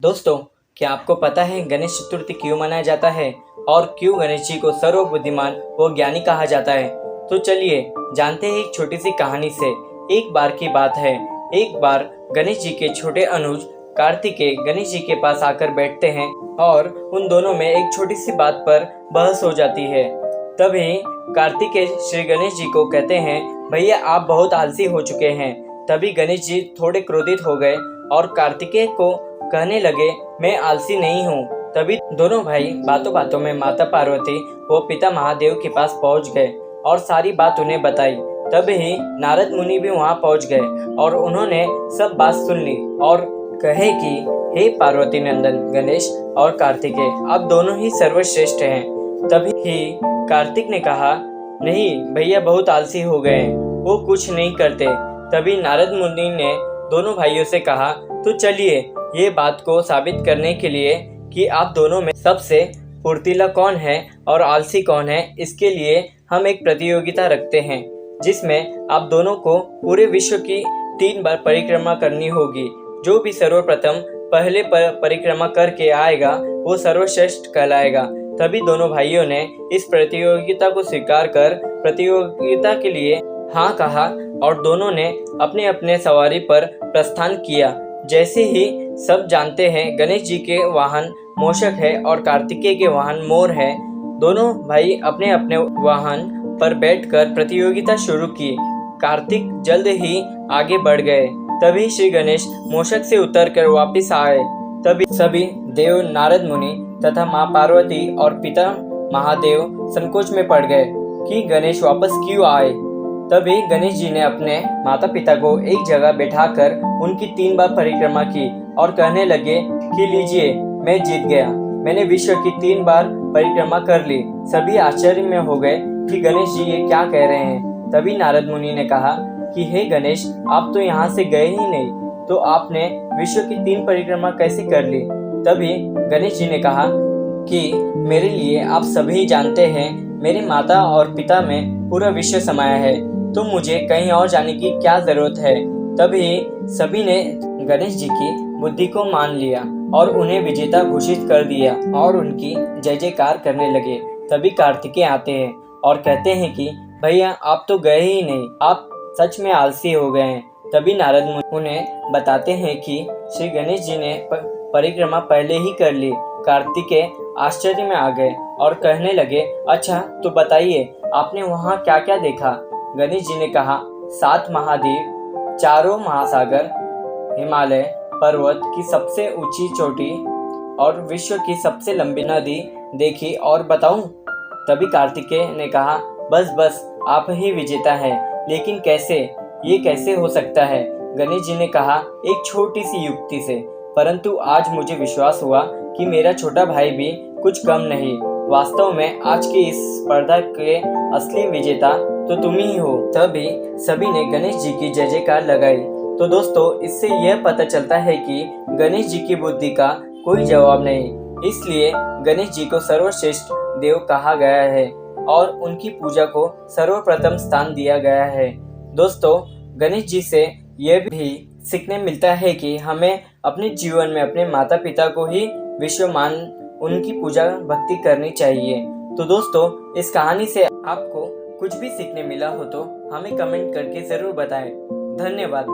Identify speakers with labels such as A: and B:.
A: दोस्तों, क्या आपको पता है गणेश चतुर्थी क्यों मनाया जाता है और क्यों गणेश जी को सर्वबुद्धिमान व ज्ञानी कहा जाता है? तो चलिए जानते हैं एक छोटी सी कहानी से। एक बार की बात है, एक बार गणेश जी के छोटे अनुज कार्तिकेय गणेश जी के पास आकर बैठते हैं और उन दोनों में एक छोटी सी बात पर बहस हो जाती है। तभी कार्तिकेय श्री गणेश जी को कहते हैं, भैया आप बहुत आलसी हो चुके हैं। तभी गणेश जी थोड़े क्रोधित हो गए और कार्तिकेय को कहने लगे, मैं आलसी नहीं हूँ। तभी दोनों भाई बातों बातों में माता पार्वती व पिता महादेव के पास पहुँच गए और सारी बात उन्हें बताई। तभी नारद मुनि भी वहाँ पहुँच गए और उन्होंने सब बात सुन ली और कहे कि हे पार्वती नंदन गणेश और कार्तिकेय, आप दोनों ही सर्वश्रेष्ठ हैं। तभी ही कार्तिक ने कहा, नहीं भैया बहुत आलसी हो गए हैं, वो कुछ नहीं करते। तभी नारद मुनि ने दोनों भाइयों से कहा, तो चलिए ये बात को साबित करने के लिए कि आप दोनों में सबसे फुर्तीला कौन है और आलसी कौन है, इसके लिए हम एक प्रतियोगिता रखते हैं जिसमें आप दोनों को पूरे विश्व की 3 बार परिक्रमा करनी होगी। जो भी सर्वप्रथम पहले परिक्रमा करके आएगा वो सर्वश्रेष्ठ कहलाएगा। तभी दोनों भाइयों ने इस प्रतियोगिता को स्वीकार कर प्रतियोगिता के लिए हाँ कहा और दोनों ने अपने अपने सवारी पर प्रस्थान किया। जैसे ही सब जानते हैं गणेश जी के वाहन मूषक है और कार्तिकेय के वाहन मोर है। दोनों भाई अपने अपने वाहन पर बैठकर प्रतियोगिता शुरू की। कार्तिक जल्द ही आगे बढ़ गए। तभी श्री गणेश मूषक से उतरकर वापस आए। तभी सभी देव नारद मुनि तथा माँ पार्वती और पिता महादेव संकोच में पड़ गए कि गणेश वापस क्यों आए। तभी गणेश जी ने अपने माता पिता को एक जगह बैठाकर उनकी 3 बार परिक्रमा की और कहने लगे कि लीजिए मैं जीत गया, मैंने विश्व की 3 बार परिक्रमा कर ली। सभी आश्चर्य में हो गए कि गणेश जी ये क्या कह रहे हैं। तभी नारद मुनि ने कहा कि हे गणेश, आप तो यहाँ से गए ही नहीं, तो आपने विश्व की 3 परिक्रमा कैसे कर ली? तभी गणेश जी ने कहा कि मेरे लिए आप सभी जानते हैं, मेरी माता और पिता में पूरा विश्व समाया है, तो मुझे कहीं और जाने की क्या जरूरत है। तभी सभी ने गणेश जी की बुद्धि को मान लिया और उन्हें विजेता घोषित कर दिया और उनकी जय जयकार करने लगे। तभी कार्तिकेय आते हैं और कहते हैं कि भैया आप तो गए ही नहीं, आप सच में आलसी हो गए हैं। तभी नारद मुनि उन्हें बताते हैं कि श्री गणेश जी ने परिक्रमा पहले ही कर ली। कार्तिकेय आश्चर्य में आ गए और कहने लगे, अच्छा तो बताइए आपने वहाँ क्या क्या देखा? गणेश जी ने कहा, 7 महाद्वीप, 4 महासागर, हिमालय पर्वत की सबसे ऊंची चोटी और विश्व की सबसे लंबी नदी देखी और बताऊं? तभी कार्तिकेय ने कहा, बस आप ही विजेता हैं, लेकिन कैसे, ये कैसे हो सकता है? गणेश जी ने कहा, एक छोटी सी युक्ति से, परंतु आज मुझे विश्वास हुआ कि मेरा छोटा भाई भी कुछ कम नहीं। वास्तव में आज की इस स्पर्धा के असली विजेता तो तुम ही हो। तभी सभी ने गणेश जी की जय जयकार लगाई। तो दोस्तों, इससे यह पता चलता है कि गणेश जी की बुद्धि का कोई जवाब नहीं, इसलिए गणेश जी को सर्वश्रेष्ठ देव कहा गया है और उनकी पूजा को सर्वप्रथम स्थान दिया गया है। दोस्तों, गणेश जी से यह भी सीखने मिलता है कि हमें अपने जीवन में अपने माता पिता को ही विश्वमान उनकी पूजा भक्ति करनी चाहिए। तो दोस्तों, इस कहानी से आपको कुछ भी सीखने मिला हो तो हमें कमेंट करके जरूर बताएं। धन्यवाद।